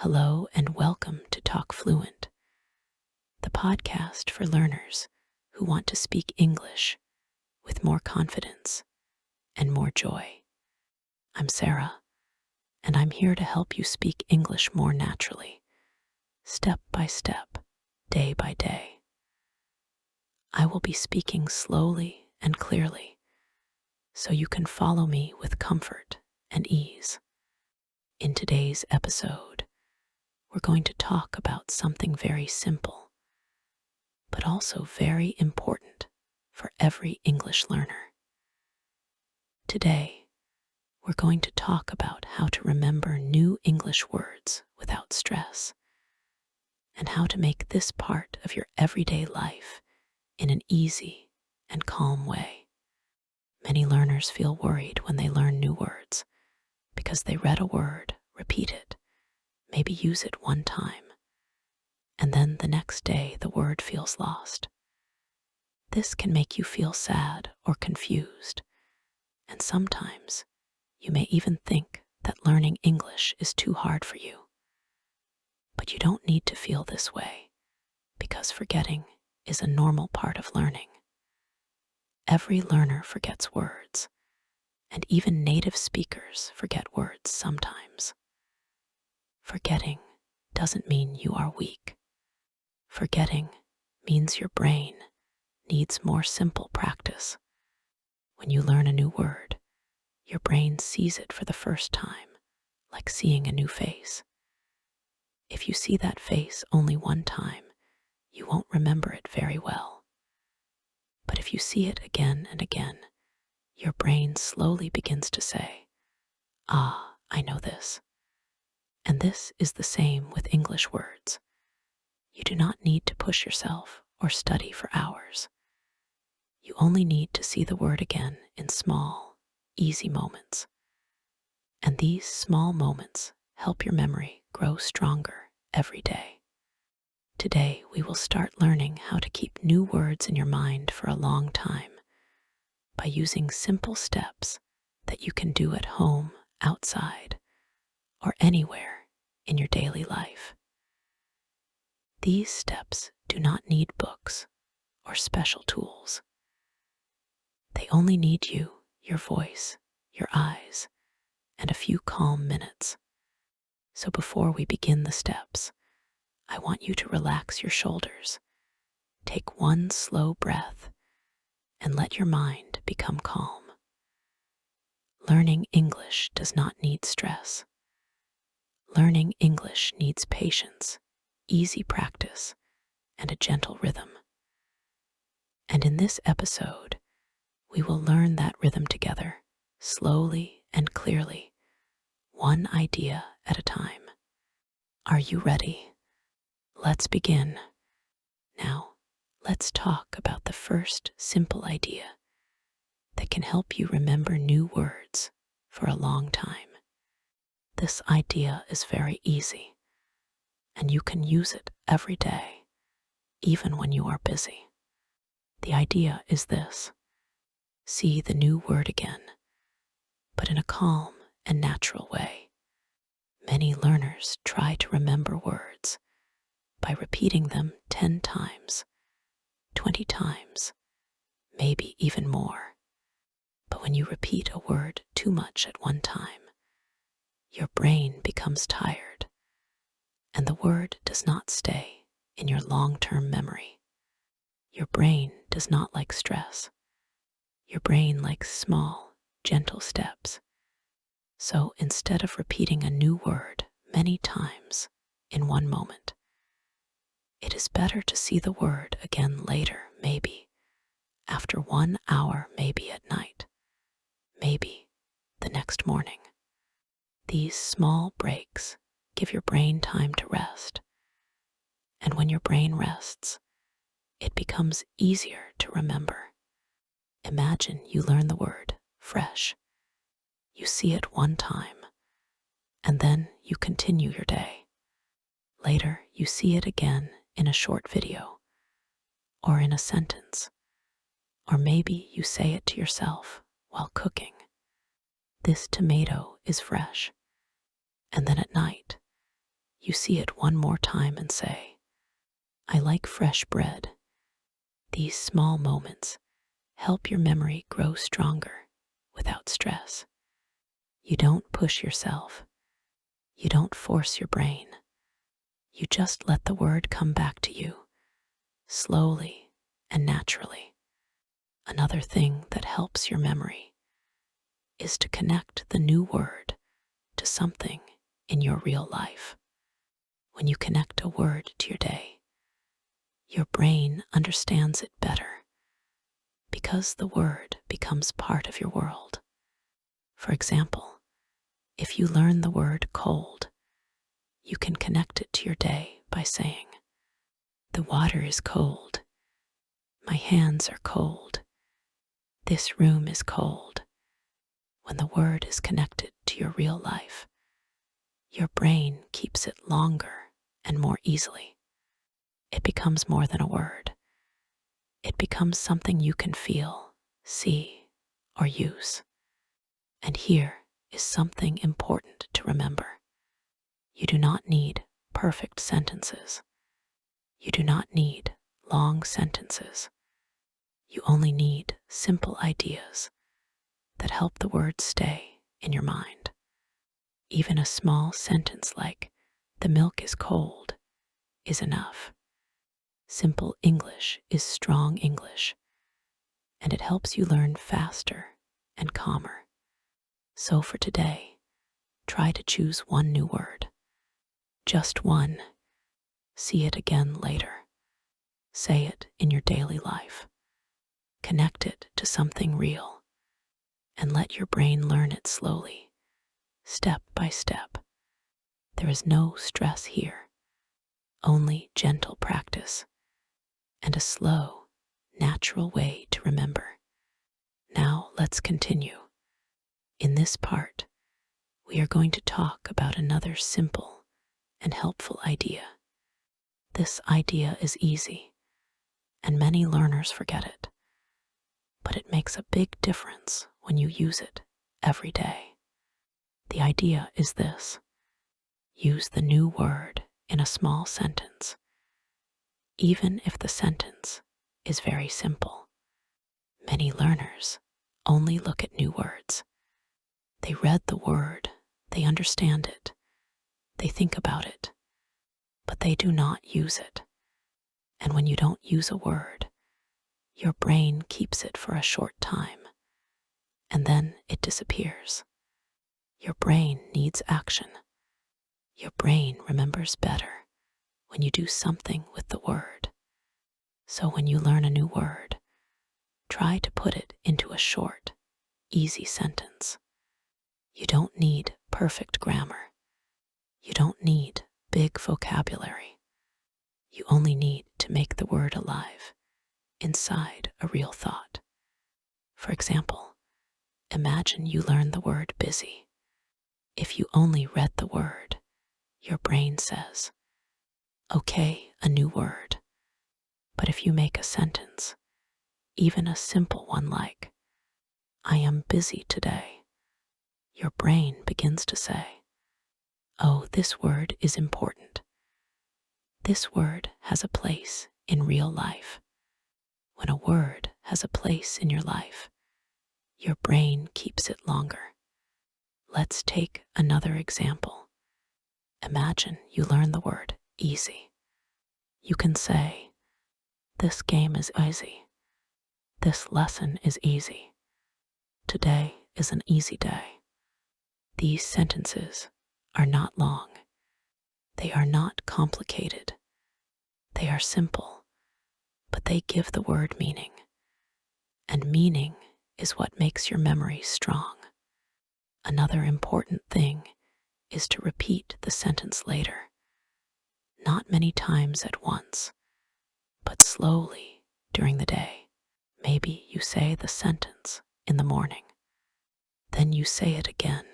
Hello and welcome to Talk Fluent, the podcast for learners who want to speak English with more confidence and more joy. I'm Sara, and I'm here to help you speak English more naturally, step by step, day by day. I will be speaking slowly and clearly, so you can follow me with comfort and ease. In today's episode, we're going to talk about something very simple, but also very important for every English learner. Today, we're going to talk about how to remember new English words without stress, and how to make this part of your everyday life in an easy and calm way. Many learners feel worried when they learn new words because they read a word, repeat it, maybe use it one time, and then the next day the word feels lost. This can make you feel sad or confused, and sometimes you may even think that learning English is too hard for you. But you don't need to feel this way, because forgetting is a normal part of learning. Every learner forgets words, and even native speakers forget words sometimes. Forgetting doesn't mean you are weak. Forgetting means your brain needs more simple practice. When you learn a new word, your brain sees it for the first time, like seeing a new face. If you see that face only one time, you won't remember it very well. But if you see it again and again, your brain slowly begins to say, "Ah, I know this." And this is the same with English words. You do not need to push yourself or study for hours. You only need to see the word again in small, easy moments. And these small moments help your memory grow stronger every day. Today, we will start learning how to keep new words in your mind for a long time by using simple steps that you can do at home, outside, or anywhere in your daily life. These steps do not need books or special tools. They only need you, your voice, your eyes, and a few calm minutes. So before we begin the steps, I want you to relax your shoulders, take one slow breath, and let your mind become calm. Learning English does not need stress. Learning English needs patience, easy practice, and a gentle rhythm. And in this episode, we will learn that rhythm together, slowly and clearly, one idea at a time. Are you ready? Let's begin. Now, let's talk about the first simple idea that can help you remember new words for a long time. This idea is very easy, and you can use it every day, even when you are busy. The idea is this: see the new word again, but in a calm and natural way. Many learners try to remember words by repeating them 10 times, 20 times, maybe even more. But when you repeat a word too much at one time, your brain becomes tired, and the word does not stay in your long-term memory. Your brain does not like stress. Your brain likes small, gentle steps. So instead of repeating a new word many times in one moment, it is better to see the word again later, maybe after 1 hour, maybe at night, maybe the next morning. These small breaks give your brain time to rest. And when your brain rests, it becomes easier to remember. Imagine you learn the word fresh. You see it one time, and then you continue your day. Later, you see it again in a short video, or in a sentence, or maybe you say it to yourself while cooking. This tomato is fresh. And then at night, you see it one more time and say, I like fresh bread. These small moments help your memory grow stronger without stress. You don't push yourself. You don't force your brain. You just let the word come back to you, slowly and naturally. Another thing that helps your memory is to connect the new word to something in your real life. When you connect a word to your day, your brain understands it better because the word becomes part of your world. For example, if you learn the word cold, you can connect it to your day by saying, the water is cold. My hands are cold. This room is cold. When the word is connected to your real life, your brain keeps it longer and more easily. It becomes more than a word. It becomes something you can feel, see, or use. And here is something important to remember. You do not need perfect sentences. You do not need long sentences. You only need simple ideas that help the words stay in your mind. Even a small sentence like, the milk is cold, is enough. Simple English is strong English, and it helps you learn faster and calmer. So for today, try to choose one new word. Just one. See it again later. Say it in your daily life. Connect it to something real, and let your brain learn it slowly, step by step. There is no stress here, only gentle practice and a slow, natural way to remember. Now let's continue. In this part, we are going to talk about another simple and helpful idea. This idea is easy, and many learners forget it, but it makes a big difference when you use it every day. The idea is this: use the new word in a small sentence, even if the sentence is very simple. Many learners only look at new words. They read the word, they understand it, they think about it, but they do not use it. And when you don't use a word, your brain keeps it for a short time, and then it disappears. Your brain needs action. Your brain remembers better when you do something with the word. So when you learn a new word, try to put it into a short, easy sentence. You don't need perfect grammar. You don't need big vocabulary. You only need to make the word alive inside a real thought. For example, imagine you learn the word busy. If you only read the word, your brain says, okay, a new word. But if you make a sentence, even a simple one like, I am busy today, your brain begins to say, oh, this word is important. This word has a place in real life. When a word has a place in your life, your brain keeps it longer. Let's take another example. Imagine you learn the word easy. You can say, this game is easy. This lesson is easy. Today is an easy day. These sentences are not long. They are not complicated. They are simple, but they give the word meaning. And meaning is what makes your memory strong. Another important thing is to repeat the sentence later. Not many times at once, but slowly during the day. Maybe you say the sentence in the morning. Then you say it again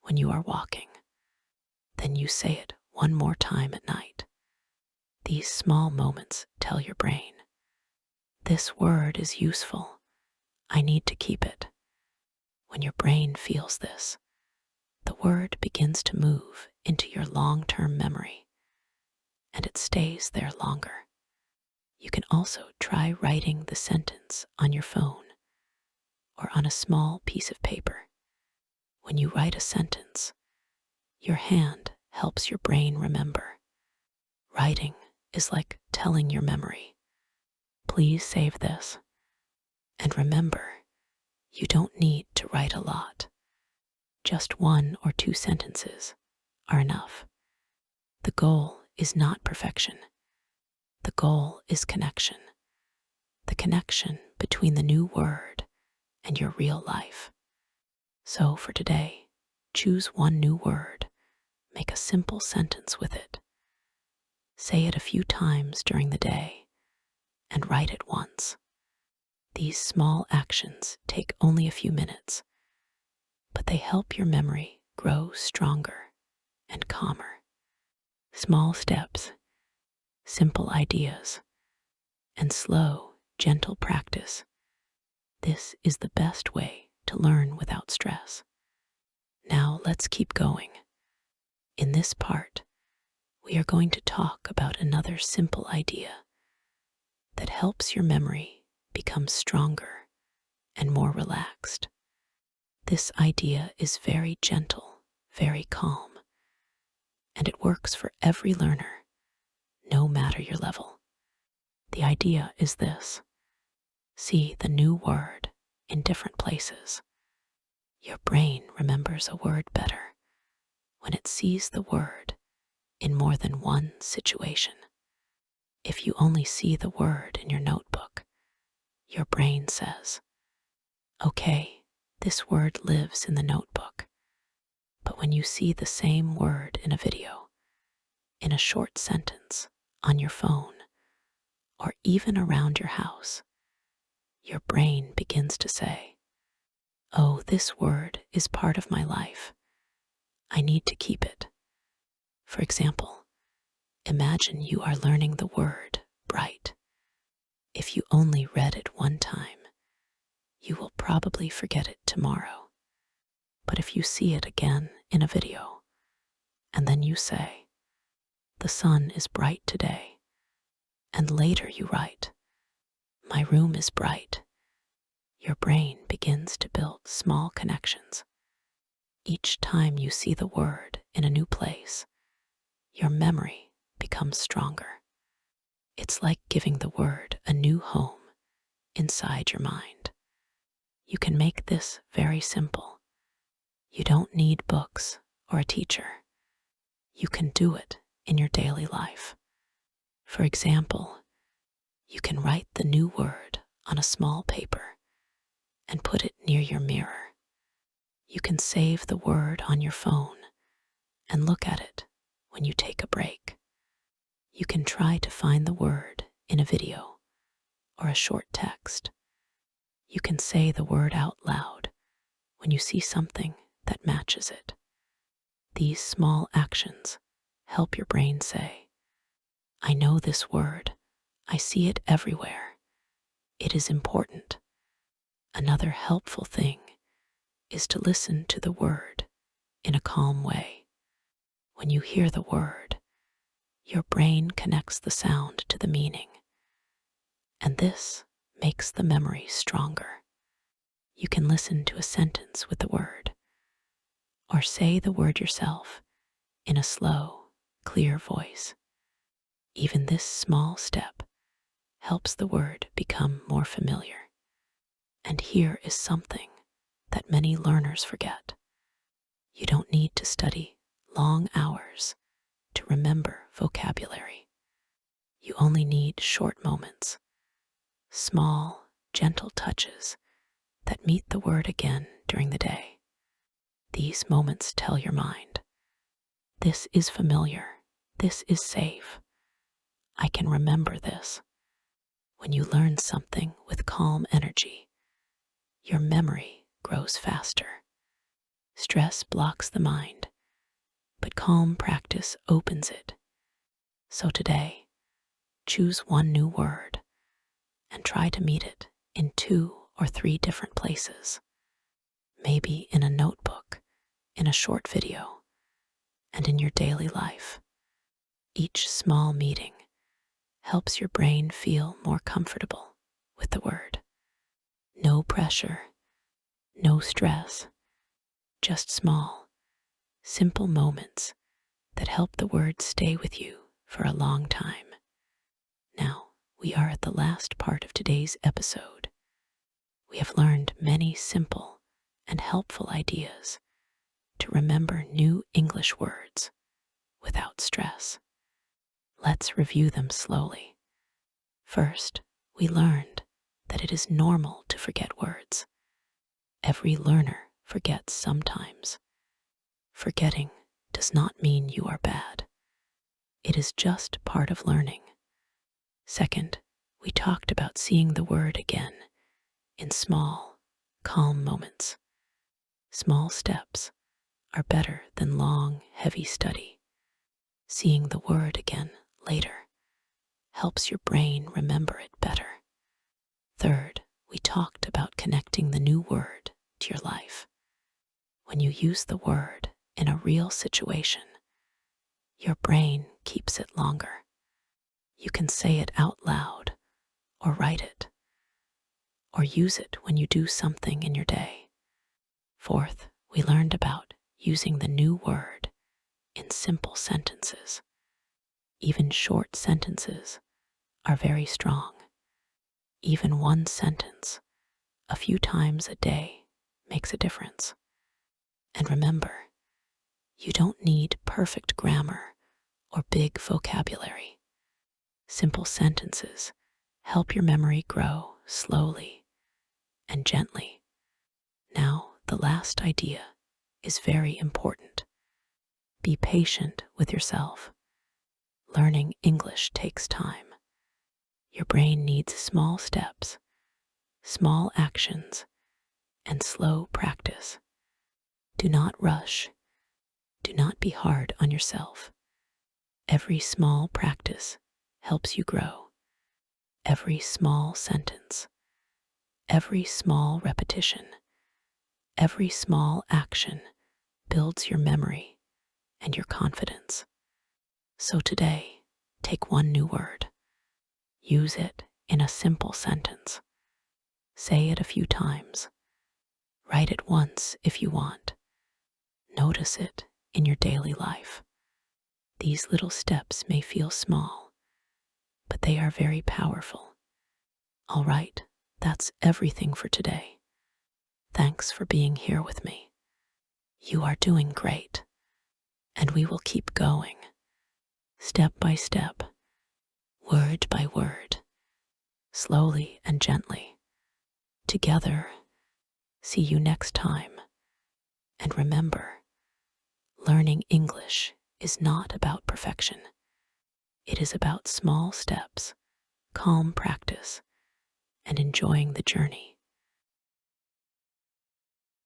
when you are walking. Then you say it one more time at night. These small moments tell your brain, this word is useful. I need to keep it. When your brain feels this, the word begins to move into your long-term memory. and it stays there longer. You can also try writing the sentence on your phone or on a small piece of paper. When you write a sentence, your hand helps your brain remember. Writing is like telling your memory, "Please save this." And remember, you don't need to write a lot. Just 1 or 2 sentences are enough. The goal is not perfection. The goal is connection. The connection between the new word and your real life. So for today, choose one new word, make a simple sentence with it. Say it a few times during the day and write it once. These small actions take only a few minutes, but they help your memory grow stronger and calmer. Small steps, simple ideas, and slow, gentle practice. This is the best way to learn without stress. Now let's keep going. In this part, we are going to talk about another simple idea that helps your memory become stronger and more relaxed. This idea is very gentle, very calm, and it works for every learner, no matter your level. The idea is this: see the new word in different places. Your brain remembers a word better when it sees the word in more than one situation. If you only see the word in your notebook, your brain says, "Okay, this word lives in the notebook." But when you see the same word in a video, in a short sentence, on your phone, or even around your house, your brain begins to say, "Oh, this word is part of my life. I need to keep it." For example, imagine you are learning the word bright. If you only read it one time, you will probably forget it tomorrow. But if you see it again in a video, and then you say, "The sun is bright today," and later you write, "My room is bright," your brain begins to build small connections. Each time you see the word in a new place, your memory becomes stronger. It's like giving the word a new home inside your mind. You can make this very simple. You don't need books or a teacher. You can do it in your daily life. For example, you can write the new word on a small paper and put it near your mirror. You can save the word on your phone and look at it when you take a break. You can try to find the word in a video or a short text. You can say the word out loud when you see something that matches it. These small actions help your brain say, "I know this word. I see it everywhere. It is important." Another helpful thing is to listen to the word in a calm way. When you hear the word, your brain connects the sound to the meaning, and this makes the memory stronger. You can listen to a sentence with the word, or say the word yourself in a slow, clear voice. Even this small step helps the word become more familiar. And here is something that many learners forget. You don't need to study long hours to remember vocabulary. You only need short moments, small, gentle touches that meet the word again during the day. These moments tell your mind, "This is familiar. This is safe. I can remember this." When you learn something with calm energy, your memory grows faster. Stress blocks the mind, but calm practice opens it. So today, choose one new word and try to meet it in 2 or 3 different places. Maybe in a notebook, in a short video, and in your daily life. Each small meeting helps your brain feel more comfortable with the word. No pressure, no stress, just small, simple moments that help the word stay with you for a long time. Now, we are at the last part of today's episode. We have learned many simple and helpful ideas to remember new English words without stress. Let's review them slowly. First, we learned that it is normal to forget words. Every learner forgets sometimes. Forgetting does not mean you are bad. It is just part of learning. Second, we talked about seeing the word again in small, calm moments. Small steps are better than long, heavy study. Seeing the word again later helps your brain remember it better. Third, we talked about connecting the new word to your life. When you use the word in a real situation, your brain keeps it longer. You can say it out loud or write it, or use it when you do something in your day. Fourth, we learned about using the new word in simple sentences. Even short sentences are very strong. Even one sentence a few times a day makes a difference. And remember, you don't need perfect grammar or big vocabulary. Simple sentences help your memory grow slowly and gently. Now, the last idea is very important. Be patient with yourself. Learning English takes time. Your brain needs small steps, small actions, and slow practice. Do not rush. Do not be hard on yourself. Every small practice helps you grow. Every small sentence, every small repetition, every small action builds your memory and your confidence. So today, take one new word. Use it in a simple sentence. Say it a few times. Write it once if you want. Notice it in your daily life. These little steps may feel small, but they are very powerful. All right, that's everything for today. Thanks for being here with me. You are doing great, and we will keep going, step by step, word by word, slowly and gently. Together, see you next time. And remember, learning English is not about perfection. It is about small steps, calm practice, and enjoying the journey.